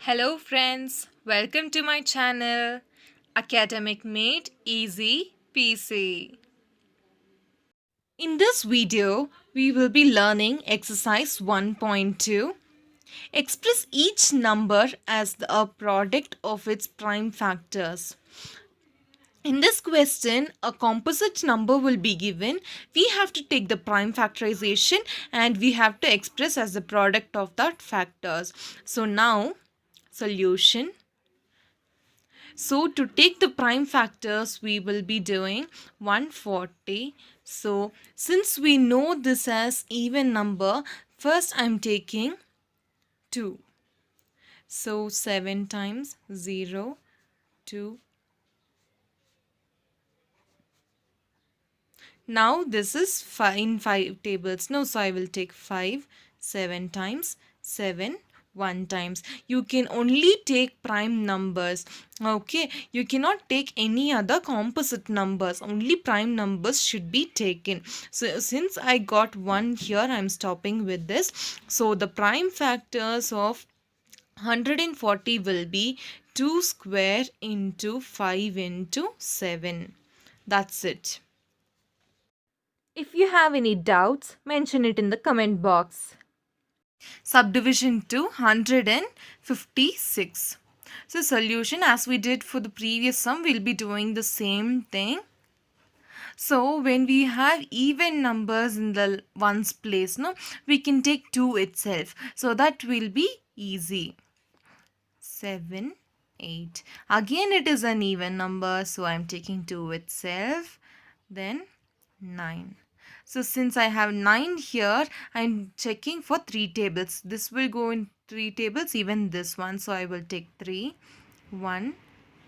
Hello friends, welcome to my channel Academic Made Easy PC. In this video, we will be learning exercise 1.2. Express each number as a product of its prime factors. In this question, a composite number will be given. We have to take the prime factorization and we have to express as the product of that factors. So now, solution. So to take the prime factors, we will be doing 140. So since we know this as even number, first I'm taking 2. So 7 times 0, 2. Now this is in 5 tables. No, so I will take 5, 7 times 7. 1 times. You can only take prime numbers. Okay, you cannot take any other composite numbers. Only prime numbers should be taken. So since I got 1 here, I'm stopping with this. So the prime factors of 140 will be 2 square into 5 into 7. That's it. If you have any doubts, mention it in the comment box. Subdivision to 156. So solution, as we did for the previous sum, we'll be doing the same thing. So when we have even numbers in the ones place, no, we can take 2 itself. So that will be easy. 7, 8. Again it is an even number, so I'm taking 2 itself. Then 9. So since I have 9 here, I'm checking for 3 tables. This will go in 3 tables, even this one. So I will take 3, 1,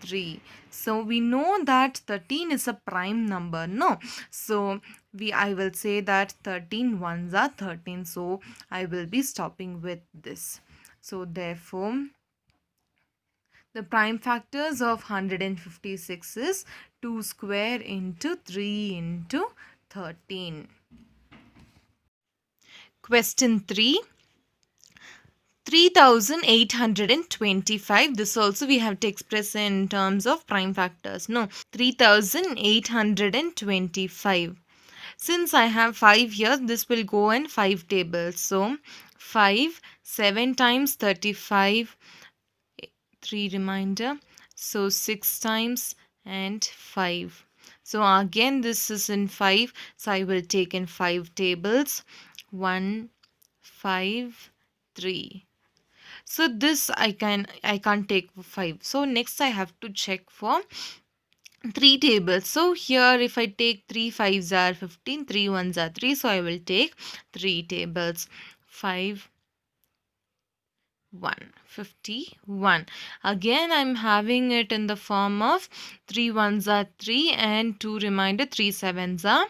3. So we know that 13 is a prime number, no? So I will say that 13 ones are 13. So I will be stopping with this. So therefore, the prime factors of 156 is 2 square into 3 into 13. Question 3. 3825. This also we have to express in terms of prime factors. No, 3825. Since I have 5 here, this will go in 5 tables. So 5, 7 times 35, 3 remainder. So 6 times and 5. So again this is in 5. So I will take in 5 tables. 1, 5, 3. So this I can't take 5. So next I have to check for 3 tables. So here if I take 3 5s are 15, 3 1s are 3. So I will take 3 tables. 5, 1, 51. Again I'm having it in the form of 3 1s are 3 and 2 remainder, 3 7s are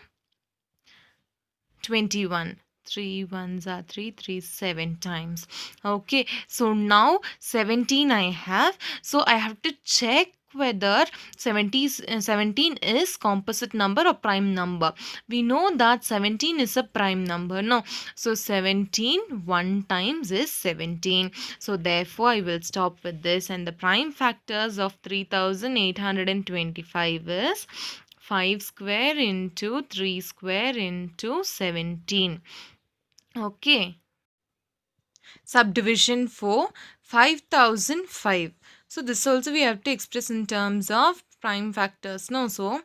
21. 3 1s are 3, 3 7 times. Okay, so now 17 I have. So I have to check whether 17 is composite number or prime number. We know that 17 is a prime number. No, so 17 1 times is 17. So therefore I will stop with this, and the prime factors of 3825 is 5 square into 3 square into 17. Okay. Subdivision for 5005. So this also we have to express in terms of prime factors. No, so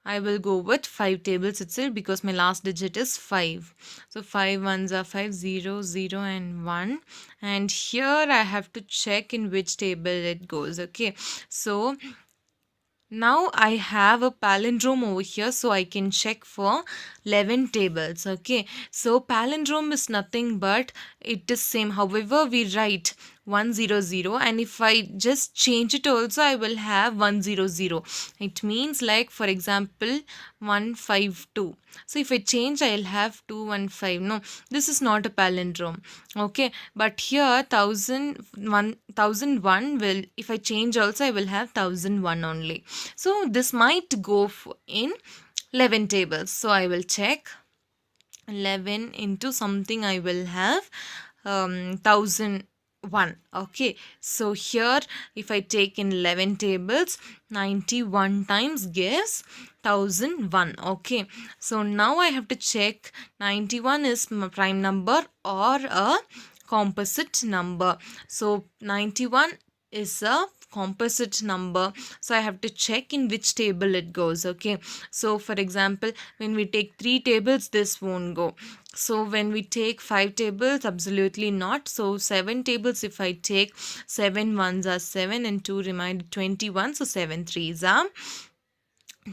I will go with 5 tables itself because my last digit is 5. So 5 ones are 5, 0, 0 and 1. And here I have to check in which table it goes. Okay. So now I have a palindrome over here, so I can check for 11 tables. Okay, so palindrome is nothing but it is same. However, we write 100, and if I just change it also, I will have 100. It means like, for example, 152. So if I change, I'll have 215. No, this is not a palindrome. Okay, but here 1001 will, if I change also, I will have 1001 only. So this might go in 11 tables. So I will check 11 into something. I will have 1000 1. Okay, so here if I take in 11 tables, 91 times gives 1001. Okay, so now I have to check 91 is prime number or a composite number. So 91 is a composite number, so I have to check in which table it goes. Okay, so for example, when we take 3 tables, this won't go. So when we take 5 tables, absolutely not. So 7 tables, if I take, 7 ones are 7 and 2 remain 21, so 7 threes are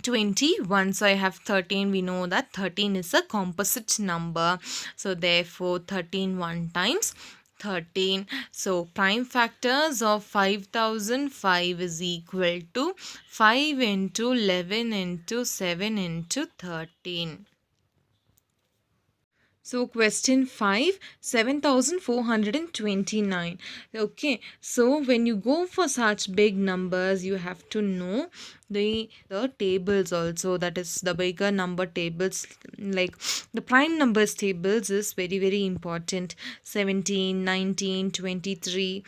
21. So I have 13. We know that 13 is a composite number, so therefore 13 1 times 13. So prime factors of 5005 is equal to 5 into 11 into 7 into 13. So question 5, 7429. Okay, so when you go for such big numbers, you have to know the tables also, that is the bigger number tables, like the prime numbers tables is very important. 17, 19, 23,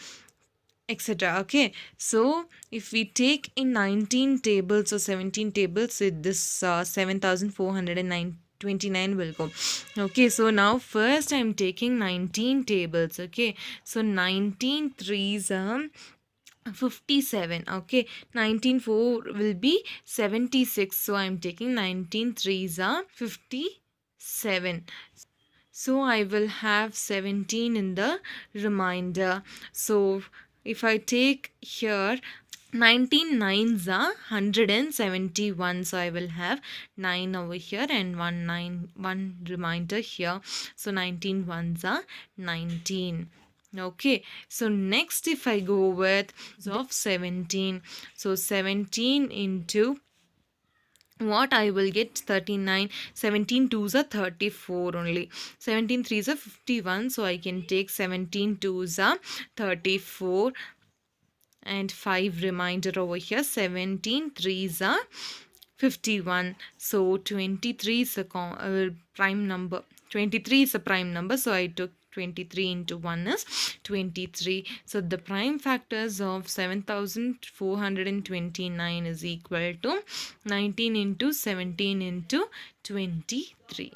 etc. Okay, so if we take in 19 tables or 17 tables, this 7429 will go. Okay, so now first I'm taking 19 tables. Okay, so 19 threes are 57. Okay, 19 4 will be 76, so I'm taking 19 threes are 57. So I will have 17 in the remainder. So if I take here 19 nines are 171, so I will have 9 over here and 1 remainder here. So 19 ones are 19. Okay, so next if I go with of 17, so 17 into what I will get 39, 17 twos are 34 only, 17 threes are 51, so I can take 17 twos are 34 and 5 remainder over here, 17 threes are 51. So 23 is a prime number. 23 is a prime number, so I took 23 into 1 is 23. So the prime factors of 7429 is equal to 19 into 17 into 23.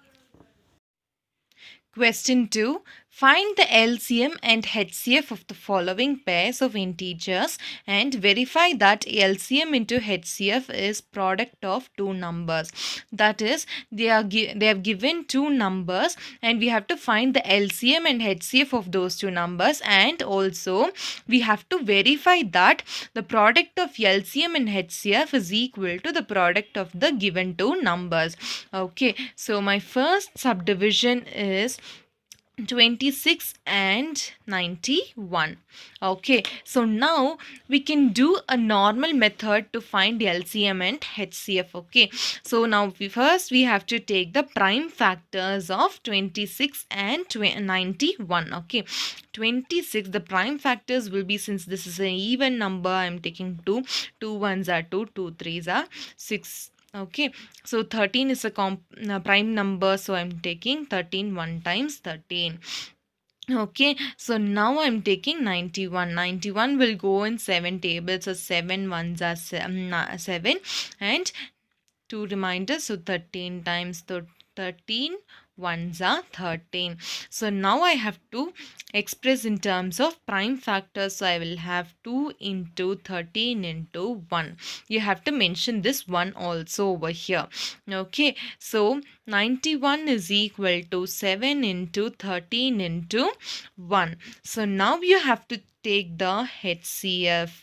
Question 2. Find the LCM and HCF of the following pairs of integers and verify that LCM into HCF is product of two numbers. That is, they have given two numbers and we have to find the LCM and HCF of those two numbers, and also we have to verify that the product of LCM and HCF is equal to the product of the given two numbers. Okay, so my first subdivision is 26 and 91. Okay, so now we can do a normal method to find LCM and HCF. Okay, so now first we have to take the prime factors of 26 and 91. Okay, 26, the prime factors will be, since this is an even number, I am taking 2 ones are 2, 2 threes are 6. Okay, so 13 is a prime number, so I'm taking 13 1 times 13. Okay, so now I'm taking 91. 91 will go in 7 tables, so 7 ones are 7 and 2 reminders, so 13 times 13 ones are 13. So now I have to express in terms of prime factors, so I will have 2 into 13 into 1. You have to mention this 1 also over here. Okay, so 91 is equal to 7 into 13 into 1. So now you have to take the HCF.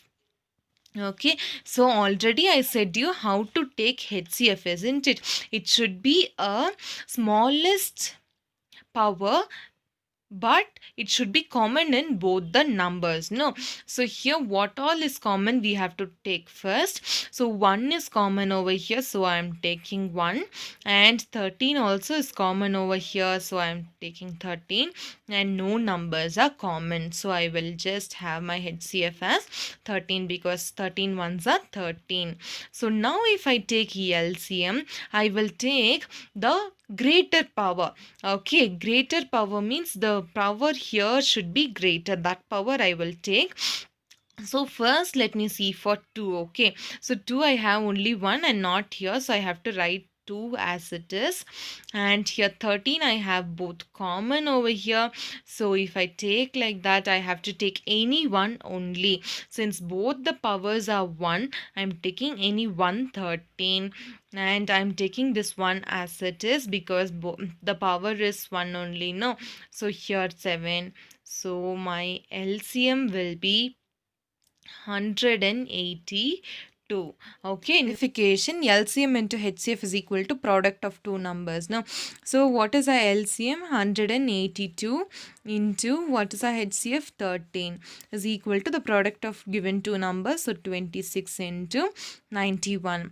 Okay, so already I said you how to take HCF, isn't it? It should be a smallest power, but it should be common in both the numbers. No, so here what all is common we have to take first. So 1 is common over here, so I am taking 1, and 13 also is common over here, so I am taking 13, and no numbers are common, so I will just have my HCF as 13 because 13 ones are 13. So now if I take LCM, I will take the greater power. Okay, greater power means the power here should be greater. That power I will take. So first let me see for 2. Okay, so 2 I have only 1 and not here, so I have to write 2 as it is. And here 13 I have both common over here, so if I take like that I have to take any one only. Since both the powers are 1, I'm taking any one 13, and I'm taking this one as it is because the power is 1 only, no. So here 7, so my LCM will be 182. Okay, unification LCM into HCF is equal to product of two numbers. Now, so what is our LCM? 182 into what is our HCF? 13 is equal to the product of given two numbers. So 26 into 91.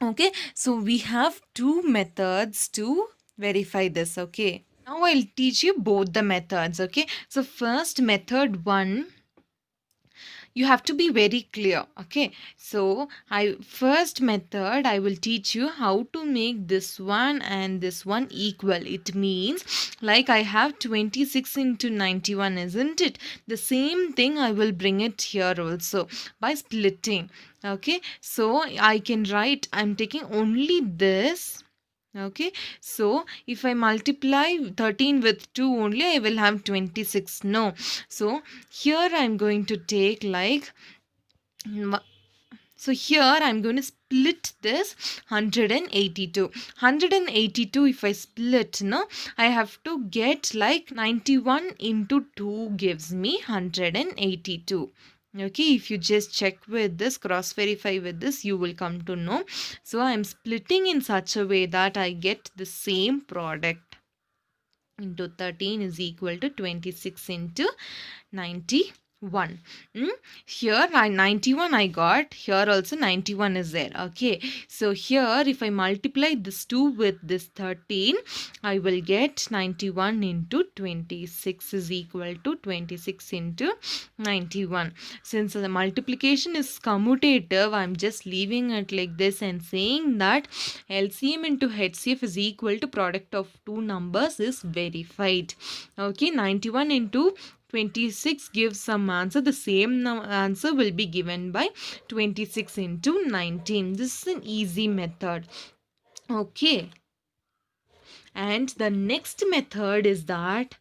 Okay, so we have two methods to verify this. Okay, now I'll teach you both the methods. Okay, so first method 1, you have to be very clear. Okay, so I first method I will teach you how to make this one and this one equal. It means like I have 26 into 91, isn't it? The same thing I will bring it here also by splitting. Okay, so I can write, I'm taking only this. Okay, so if I multiply 13 with 2 only, I will have 26. No, so here I'm going to take like, so here I'm going to split this 182. 182 if I split, no, I have to get like 91 into 2 gives me 182. Okay, if you just check with this, cross verify with this, you will come to know. So I'm splitting in such a way that I get the same product into 13 is equal to 26 into 91. Here 91 I got, here also 91 is there. Okay, so here if I multiply this 2 with this 13, I will get 91 into 26 is equal to 26 into 91. Since the multiplication is commutative, I'm just leaving it like this and saying that LCM into HCF is equal to product of two numbers is verified. Okay, 91 into 26 gives some answer. The same answer will be given by 26 into 19. This is an easy method. Okay. And the next method is that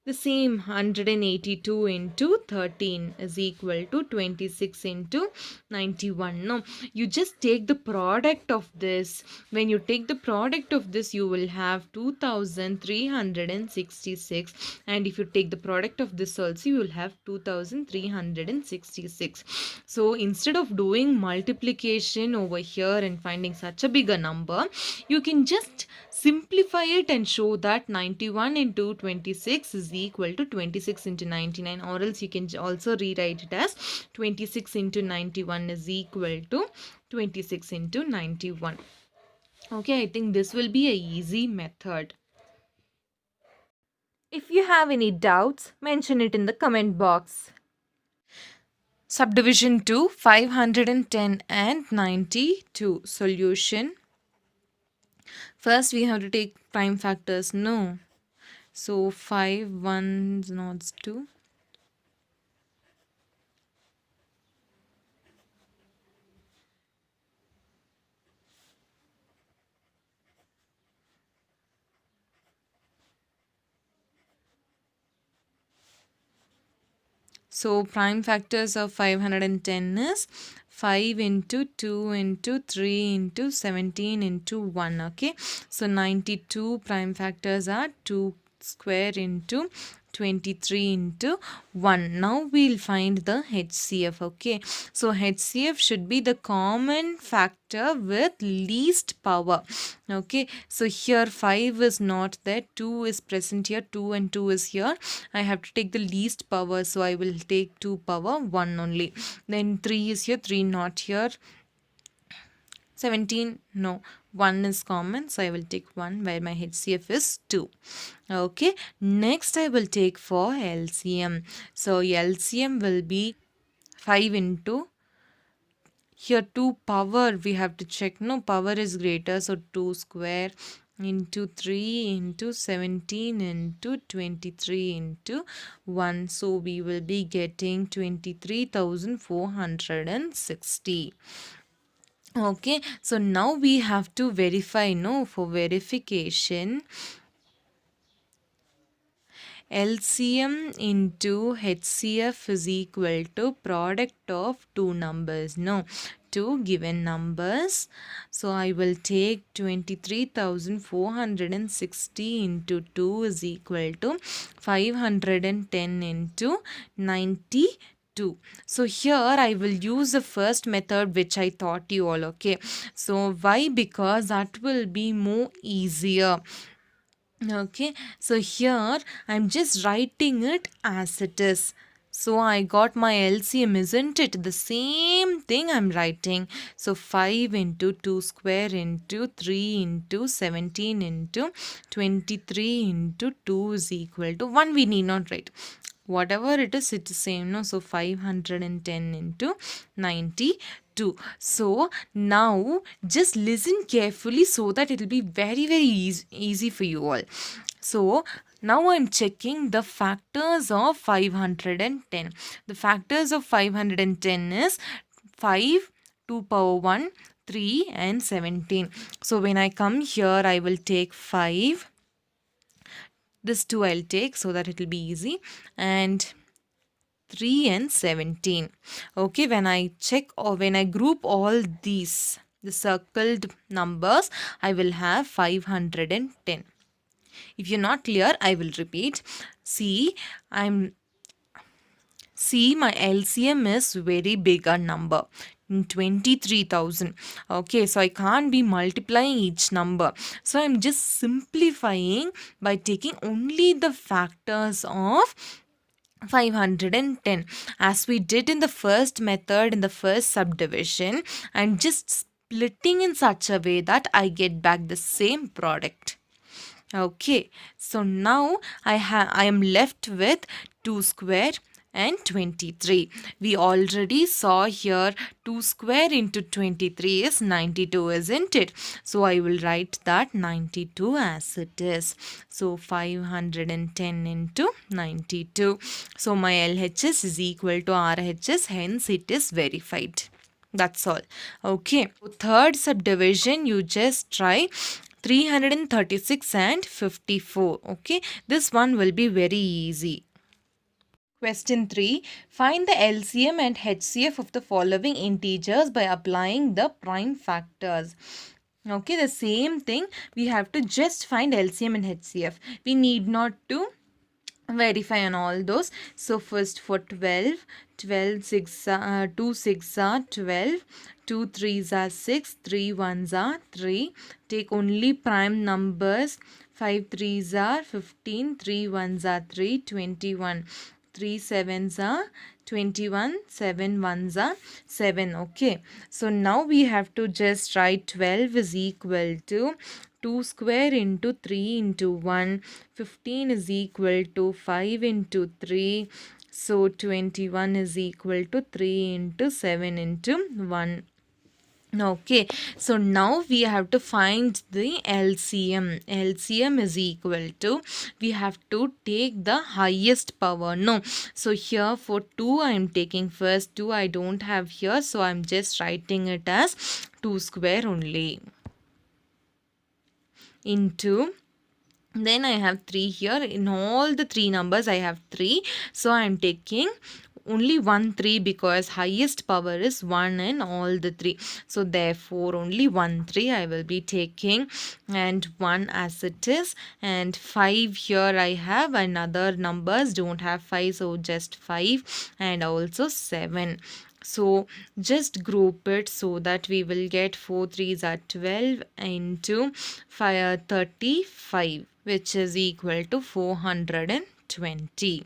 the same 182 into 13 is equal to 26 into 91. No, you just take the product of this. When you take the product of this, you will have 2366. And if you take the product of this also, you will have 2366. So instead of doing multiplication over here and finding such a bigger number, you can just simplify it and show that 91 into 26 is equal to 26 into 99, or else you can also rewrite it as 26 into 91 is equal to 26 into 91. Okay, I think this will be a easy method. If you have any doubts, mention it in the comment box. Subdivision 2, 510 and 92. Solution. First we have to take prime factors. No. So 5, 1 not 2. So prime factors of 510 is 5 into 2 into 3 into 17 into 1. Okay, so 92 prime factors are 2 square into 23 into 1. Now we'll find the HCF. Okay, so HCF should be the common factor with least power. Okay, so here 5 is not there, 2 is present here, 2 and 2 is here. I have to take the least power, so I will take 2 power 1 only. Then 3 is here, 3 not here. 17, no, 1 is common, so I will take 1 where my HCF is 2. Okay, next I will take for LCM. So LCM will be 5 into Here 2 power we have to check, no, power is greater, so 2 square into 3 into 17 into 23 into 1, so we will be getting 23,460. Okay, so now we have to verify, no, for verification LCM into HCF is equal to product of two numbers. No, two given numbers. So I will take 23,460 into 2 is equal to 510 into 92. So here I will use the first method which I taught you all. Okay, so why? Because that will be more easier. Okay, so here I'm just writing it as it is. So I got my LCM, isn't it? The same thing I'm writing. So 5 into 2 square into 3 into 17 into 23 into 2 is equal to 1. We need not write. Whatever it is same, no? So 510 into 92. So now just listen carefully so that it will be very easy for you all. So now I'm checking the factors of 510. The factors of 510 is 5, 2 power 1, 3 and 17. So when I come here, I will take 5. This 2 I'll take so that it will be easy. And 3 and 17. Okay, when I check or when I group all these, the circled numbers, I will have 510. If you're not clear, I will repeat. See, my LCM is very bigger number. 23,000. Okay, so I can't be multiplying each number. So I'm just simplifying by taking only the factors of 510. As we did in the first method, in the first subdivision, I'm just splitting in such a way that I get back the same product. Okay, so now I am left with 2 square and 23. We already saw here 2 square into 23 is 92, isn't it? So I will write that 92 as it is. So 510 into 92. So my LHS is equal to RHS, hence it is verified. That's all. Okay. Third subdivision, you just try 336 and 54. Okay. This one will be very easy. Question 3. Find the LCM and HCF of the following integers by applying the prime factors. Okay, the same thing. We have to just find LCM and HCF. We need not to verify on all those. So first for 12, 6 2 6 are 12, 2 3s are 6, 3 1s are 3. Take only prime numbers. 5 3s are 15, 3 1s are 3, 21. 3 7s are 21, 7 1s are 7. Okay, so now we have to just write 12 is equal to 2 square into 3 into 1. 15 is equal to 5 into 3. So 21 is equal to 3 into 7 into 1. Okay, so now we have to find the LCM. LCM is equal to, we have to take the highest power. No, so here for 2 I am taking first. 2 I don't have here, so I am just writing it as 2 square only. Into, then I have 3 here. In all the 3 numbers I have 3, so I am taking only 1 3 because highest power is 1 in all the 3. So therefore only 1 3 I will be taking, and 1 as it is, and 5 here I have, and other numbers don't have 5, so just 5, and also 7. So just group it so that we will get 4 3s are 12 into 35, which is equal to 410. 20.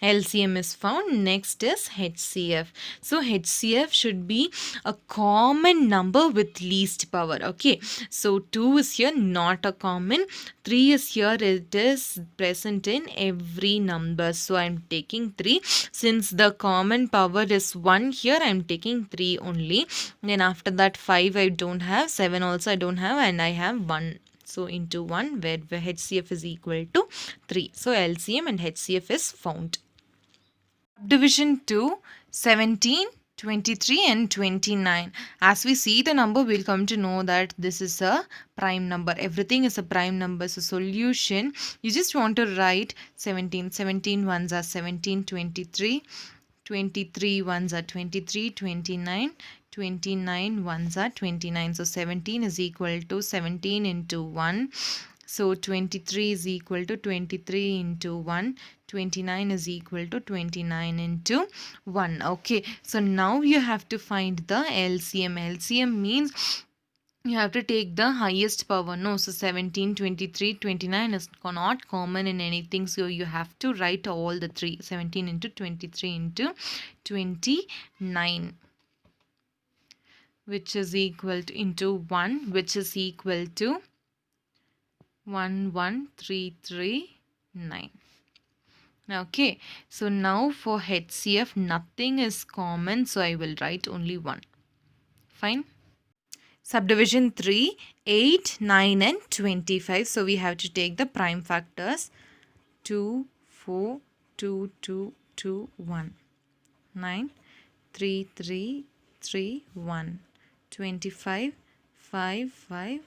LCM is found. Next is HCF. So HCF should be a common number with least power. Okay, so 2 is here, not a common. 3 is here, it is present in every number. So I'm taking 3. Since the common power is 1 here, I'm taking 3 only. Then after that 5 I don't have, 7 also I don't have, and I have 1. So into 1 where HCF is equal to 3. So LCM and HCF is found. Subdivision 2, 17, 23 and 29. As we see the number, we'll come to know that this is a prime number. Everything is a prime number. So solution, you just want to write 17. 17 ones are 17, 23. 23 ones are 23, 29. 29 ones are 29. So 17 is equal to 17 into 1. So 23 is equal to 23 into 1. 29 is equal to 29 into 1. Okay. So now you have to find the LCM. LCM means you have to take the highest power. No, so 17, 23, 29 is not common in anything. So you have to write all the three. 17 into 23 into 29. Which is equal to into 1, which is equal to 11339. Okay, so now for HCF nothing is common, so I will write only 1. Fine. Subdivision 3, 8, 9 and 25. So we have to take the prime factors. 2, 4, 2, 2, 2, 1. 9, 3, 3, 3, 1. 25, 5, 5,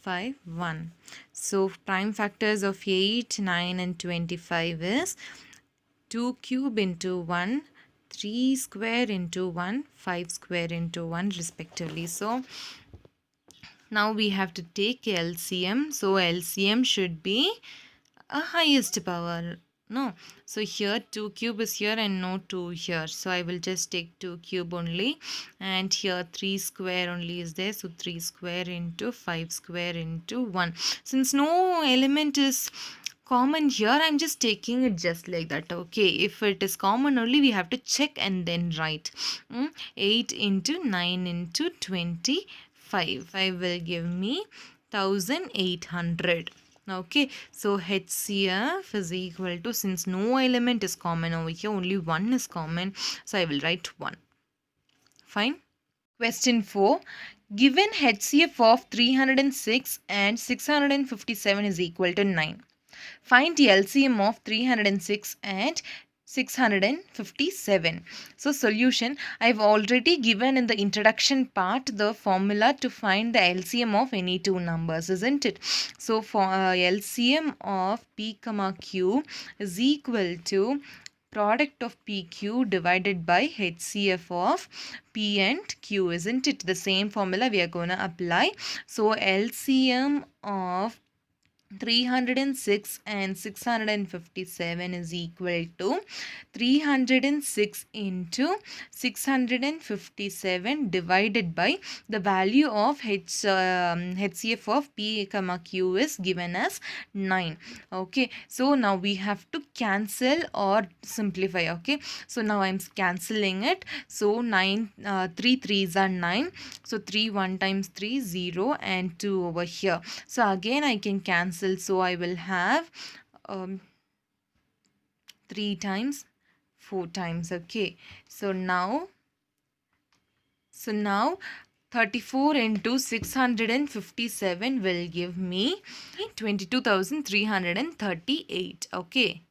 5, 1. So prime factors of 8, 9 and 25 is 2 cube into 1, 3 square into 1, 5 square into 1 respectively. So now we have to take LCM. So LCM should be a highest power. No, so here 2 cube is here and no 2 here. So I will just take 2 cube only, and here 3 square only is there. So 3 square into 5 square into 1. Since no element is common here, I'm just taking it just like that. Okay, if it is common only, we have to check and then write. 8 into 9 into 25. 5 will give me 1800. Okay, so HCF is equal to, since no element is common over here, only 1 is common, so I will write 1. Fine. Question 4. Given HCF of 306 and 657 is equal to 9. Find the LCM of 306 and 657. So solution, I've already given in the introduction part the formula to find the LCM of any two numbers, isn't it? So for LCM of P comma Q is equal to product of PQ divided by HCF of P and Q, isn't it? The same formula we are going to apply. So LCM of 306 and 657 is equal to 306 into 657 divided by the value of HCF of P comma Q is given as 9. Okay, so now we have to cancel or simplify. Okay, so now I'm cancelling it. So 9 3 3s are 9. So 3 1 times 3 0 and 2 over here. So again I can cancel. So I will have 3 times, 4 times. Okay. So now 34 into 657 will give me 22,338. Okay.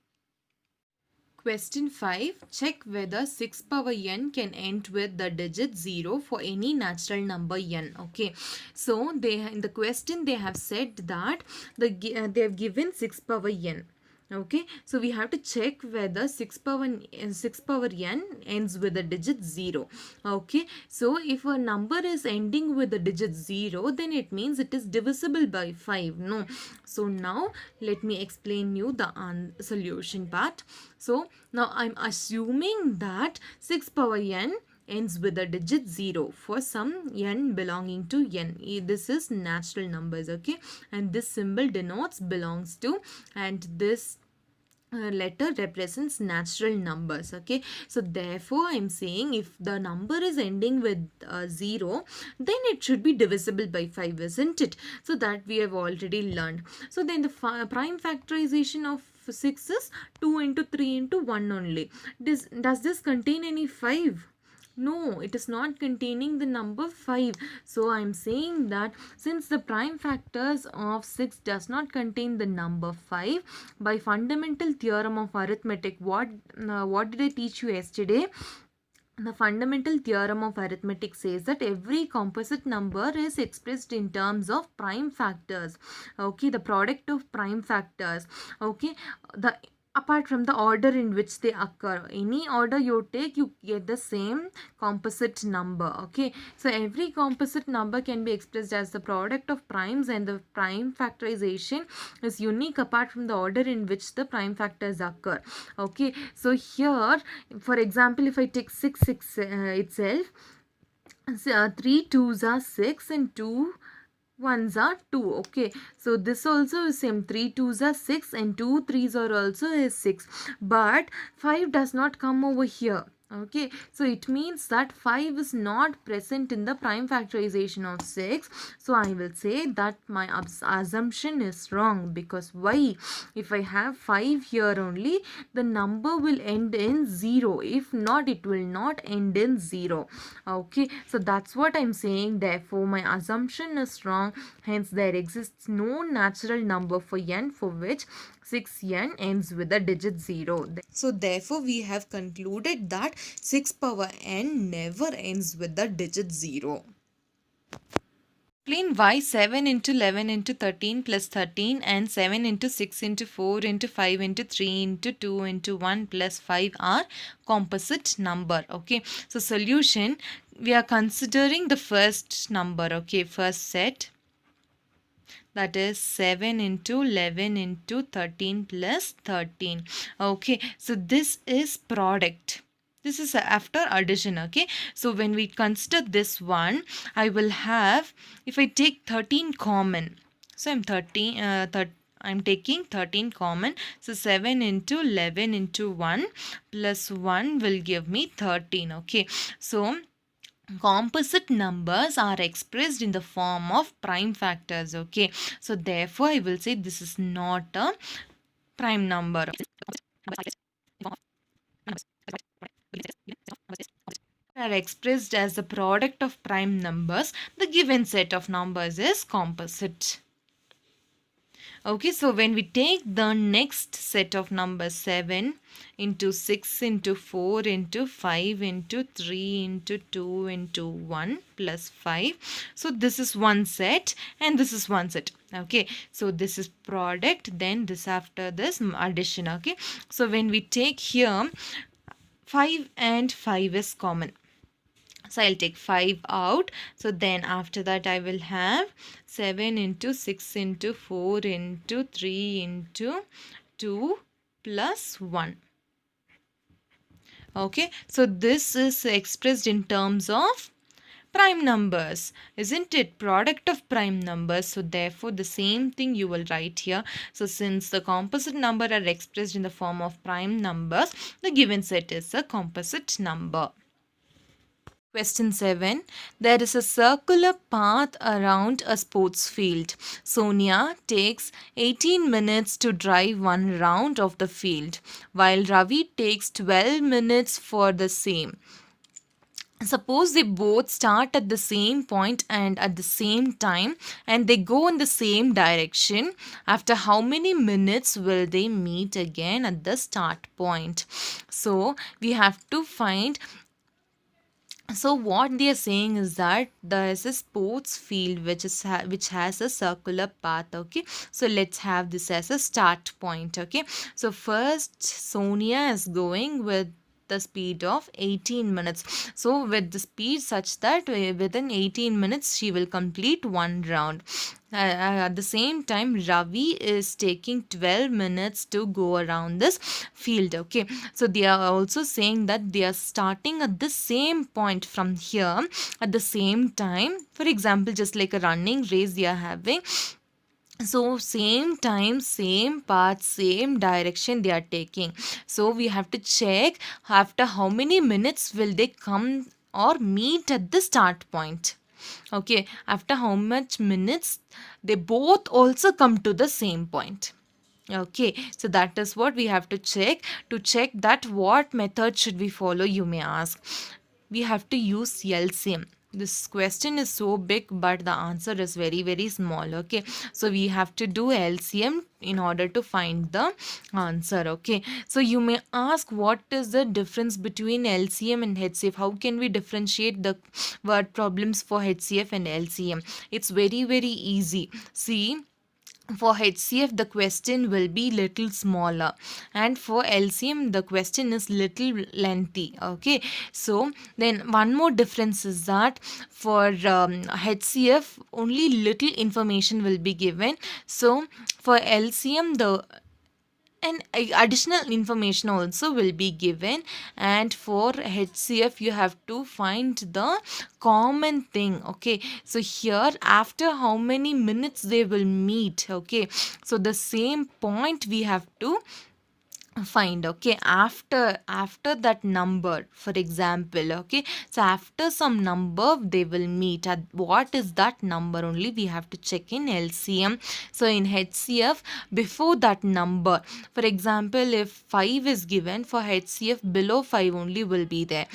Question 5. Check whether 6 power n can end with the digit 0 for any natural number n. Okay. So in the question they have said that they have given 6 power n. Okay, so we have to check whether 6 power n ends with the digit 0. Okay, so if a number is ending with the digit 0, then it means it is divisible by 5. No, so now let me explain you the solution part. So now I'm assuming that 6 power n ends with the digit 0 for some n belonging to n. This is natural numbers. Okay, and this symbol denotes belongs to, and this letter represents natural numbers. Okay, so therefore I'm saying if the number is ending with 0, then it should be divisible by 5, isn't it? So that we have already learned. So then the prime factorization of 6 is 2 into 3 into 1 only. Does this contain any 5? No, it is not containing the number 5. So I am saying that since the prime factors of 6 does not contain the number 5, by fundamental theorem of arithmetic, what did I teach you yesterday? The fundamental theorem of arithmetic says that every composite number is expressed in terms of prime factors. Okay, the product of prime factors. Okay, the apart from the order in which they occur, any order you take, you get the same composite number. Okay, so every composite number can be expressed as the product of primes, and the prime factorization is unique apart from the order in which the prime factors occur. Okay, so here, for example, if I take 6 itself, 3 2s are 6 and 2 1s are 2. Okay, so this also is same, 3 2s are 6 and 2 3s are also is 6, but 5 does not come over here. Okay, so it means that 5 is not present in the prime factorization of 6. So I will say that my assumption is wrong, because why? If I have 5 here only, the number will end in 0. If not, it will not end in 0. Okay, so that's what I'm saying. Therefore my assumption is wrong. Hence there exists no natural number for n for which 6n ends with the digit 0. So therefore we have concluded that 6 power n never ends with the digit 0. Explain why 7 into 11 into 13 plus 13 and 7 into 6 into 4 into 5 into 3 into 2 into 1 plus 5 are composite number. Okay, so solution, we are considering the first number. Okay, first set, that is 7 into 11 into 13 plus 13. Okay, so this is product. This is after addition. Okay, so when we consider this one, I will have, if I take 13 common, so I'm taking 13 common, so 7 into 11 into 1 plus 1 will give me 13. Okay, so composite numbers are expressed in the form of prime factors. Okay, so therefore I will say this is not a prime number. Are expressed as the product of prime numbers. The given set of numbers is composite. Okay, so when we take the next set of numbers, 7 into 6 into 4 into 5 into 3 into 2 into 1 plus 5. So this is one set and this is one set. Okay, so this is product, then this after this addition. Okay, so when we take here 5 and 5 is common. So I'll take 5 out. So then after that I will have 7 into 6 into 4 into 3 into 2 plus 1. Okay, so this is expressed in terms of prime numbers, isn't it? Product of prime numbers. So therefore the same thing you will write here. So since the composite number are expressed in the form of prime numbers, the given set is a composite number. Question 7. There is a circular path around a sports field. Sonia takes 18 minutes to drive one round of the field, while Ravi takes 12 minutes for the same. Suppose they both start at the same point and at the same time, and they go in the same direction. After how many minutes will they meet again at the start point? So we have to find. So what they are saying is that there is a sports field which has a circular path. Okay, so let's have this as a start point. Okay, so first Sonia is going with the speed of 18 minutes. So with the speed such that within 18 minutes she will complete one round. At the same time, Ravi is taking 12 minutes to go around this field. Okay, so they are also saying that they are starting at the same point from here at the same time. For example, just like a running race they are having. So same time, same path, same direction they are taking. So we have to check after how many minutes will they come or meet at the start point. Okay, after how much minutes they both also come to the same point. Okay, so that is what we have to check. To check that, what method should we follow, you may ask. We have to use LCM. This question is so big, but the answer is very, very small. Okay, so we have to do LCM in order to find the answer. Okay, so you may ask, what is the difference between LCM and HCF? How can we differentiate the word problems for HCF and LCM? It's very, very easy. See, for HCF the question will be little smaller, and for LCM the question is little lengthy. Okay, so then one more difference is that for HCF only little information will be given. So for LCM the and additional information also will be given, and for HCF you have to find the common thing. Okay, so here after how many minutes they will meet. Okay, so the same point we have to find. Okay, after that number, for example, okay, so after some number they will meet at what is that number only we have to check in LCM. So in HCF, before that number, for example, if 5 is given, for HCF below 5 only will be there,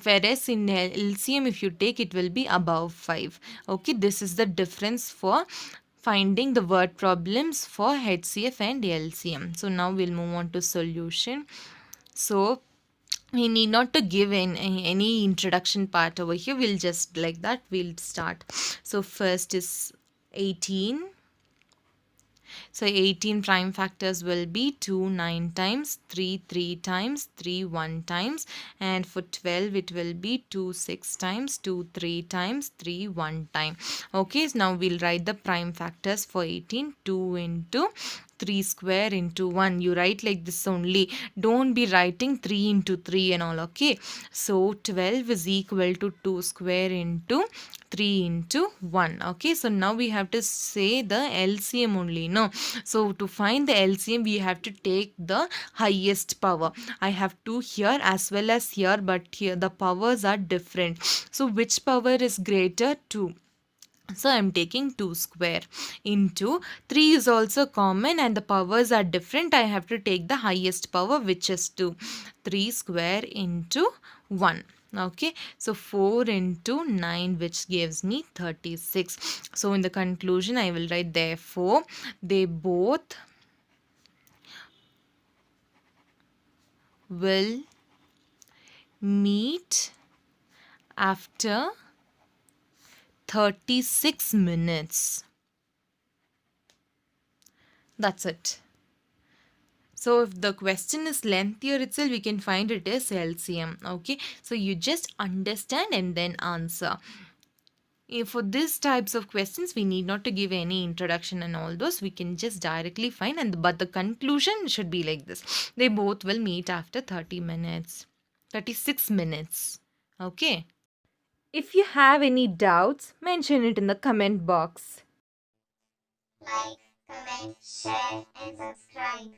whereas in LCM if you take, it will be above 5. Okay, this is the difference for finding the word problems for HCF and LCM. So now we'll move on to solution. So we need not to give any introduction part over here. We'll just like that, we'll start. So first is 18. So 18 prime factors will be 2 9 times, 3 3 times, 3 1 times, and for 12 it will be 2 6 times, 2 3 times, 3 1 time. Okay, so now we'll write the prime factors for 18. 2 into 3 square into 1. You write like this only. Don't be writing 3 into 3 and all. Okay, so 12 is equal to 2 square into 3 into 1. Okay, so now we have to say the LCM only. No, so to find the LCM we have to take the highest power. I have 2 here as well as here, but here the powers are different. So which power is greater? 2. So I am taking 2 square into 3 is also common and the powers are different. I have to take the highest power, which is 2. 3 square into 1. Okay, so 4 into 9, which gives me 36. So in the conclusion I will write, therefore they both will meet after 36 minutes. That's it. So if the question is lengthier itself, we can find it as LCM. Okay, so you just understand and then answer. For these types of questions, we need not to give any introduction and all those. We can just directly find, and but the conclusion should be like this. They both will meet after 30 minutes. 36 minutes. Okay. If you have any doubts, mention it in the comment box. Like, comment, share, and subscribe.